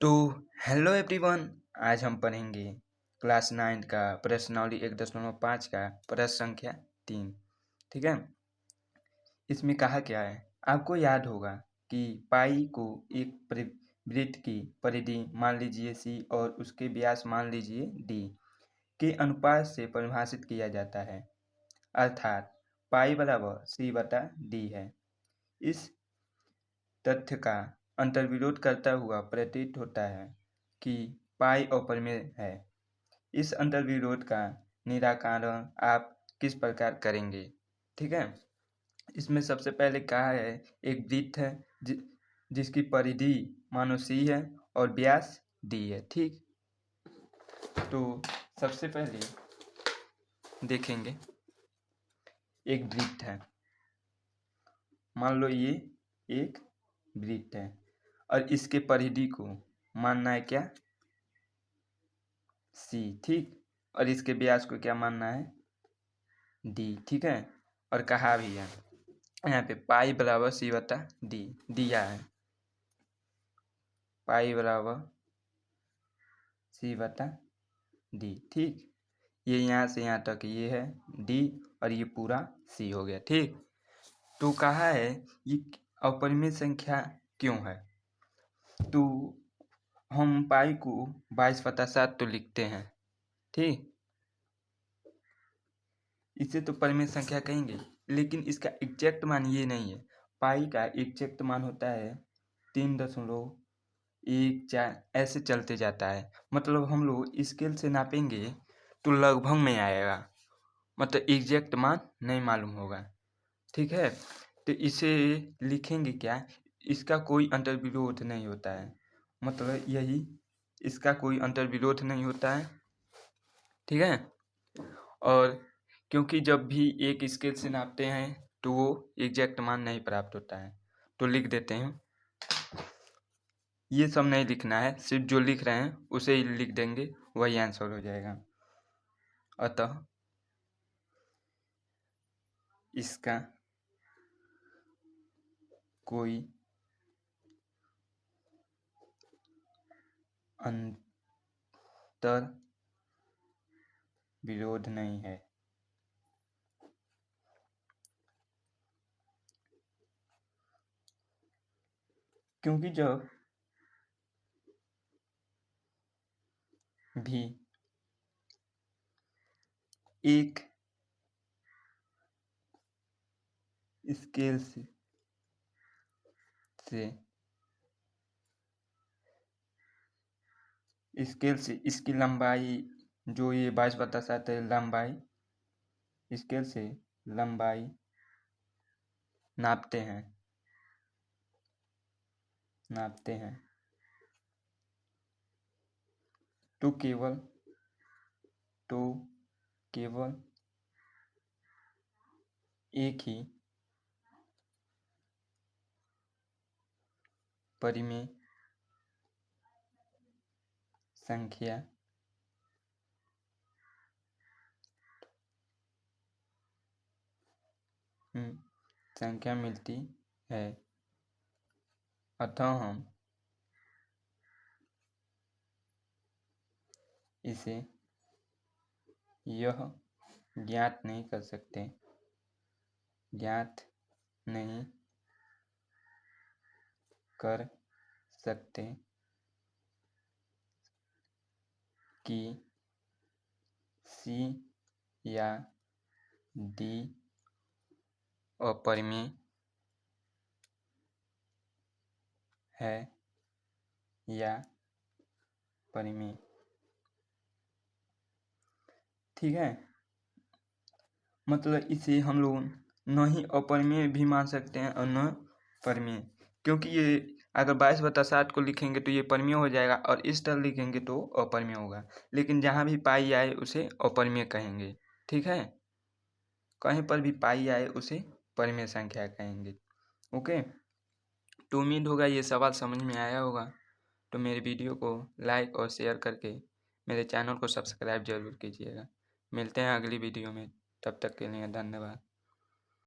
तो hello everyone, आज हम पढ़ेंगे क्लास 9 का प्रश्नावली 1.5 का प्रश्न संख्या 3। ठीक है। इसमें कहा क्या है, आपको याद होगा कि पाई को एक वृत्त की परिधि मान लीजिए सी और उसके व्यास मान लीजिए डी के अनुपात से परिभाषित किया जाता है, अर्थात पाई बराबर सी बटा डी है। इस तथ्य का अंतर्विरोध करता हुआ प्रतीत होता है कि पाई अपरिमेय है। इस अंतर्विरोध का निराकरण आप किस प्रकार करेंगे? ठीक है। इसमें सबसे पहले कहा है, एक वृत्त है जिसकी परिधि मानो सी है और व्यास डी है। ठीक, तो सबसे पहले देखेंगे, एक वृत्त है, मान लो ये एक वृत्त है और इसके परिधि को मानना है क्या, सी। ठीक, और इसके व्यास को क्या मानना है, डी। ठीक है, और कहा भी है यहाँ पे पाई बराबर सी बटा डी दिया है, पाई बराबर सी बटा डी। ठीक, ये यहाँ से यहाँ तक ये है डी और ये पूरा सी हो गया। ठीक, तो कहा है ये अपरिमेय संख्या क्यों है, तो हम पाई को 22/7 तो लिखते हैं। ठीक, इसे तो परिमेय संख्या कहेंगे, लेकिन इसका एग्जैक्ट मान ये नहीं है। पाई का एग्जैक्ट मान होता है 3.14, ऐसे चलते जाता है। मतलब हम लोग स्केल से नापेंगे तो लगभग में आएगा, मतलब एग्जैक्ट मान नहीं मालूम होगा। ठीक है, तो इसे लिखेंगे क्या, इसका कोई अंतर्विरोध नहीं होता है, मतलब यही, इसका कोई अंतर्विरोध नहीं होता है। ठीक है, और क्योंकि जब भी एक स्केल से नापते हैं तो वो एग्जैक्ट मान नहीं प्राप्त होता है, तो लिख देते हैं। ये सब नहीं लिखना है, सिर्फ जो लिख रहे हैं उसे ही लिख देंगे, वही आंसर हो जाएगा। अतः इसका कोई अंतर विरोध नहीं है। क्योंकि जब भी एक स्केल से इसकी लंबाई, जो ये 22/7 है, लंबाई, स्केल से लंबाई नापते हैं तो केवल एक ही परिमेय संख्या मिलती है। अतः हम इसे यह ज्ञात नहीं कर सकते कि सी या डी अपरिमेय है या परिमेय। ठीक है, मतलब इसे हम लोग न ही अपरिमेय भी मान सकते हैं और न परिमेय, क्योंकि ये अगर 22/7 को लिखेंगे तो ये परिमेय हो जाएगा और इस तरह लिखेंगे तो अपरिमेय होगा, लेकिन जहाँ भी पाई आए उसे अपरिमेय कहेंगे। ठीक है, कहीं पर भी पाई आए उसे परिमेय संख्या कहेंगे। ओके, तो उम्मीद होगा ये सवाल समझ में आया होगा। तो मेरे वीडियो को लाइक और शेयर करके मेरे चैनल को सब्सक्राइब जरूर कीजिएगा। मिलते हैं अगली वीडियो में, तब तक के लिए धन्यवाद।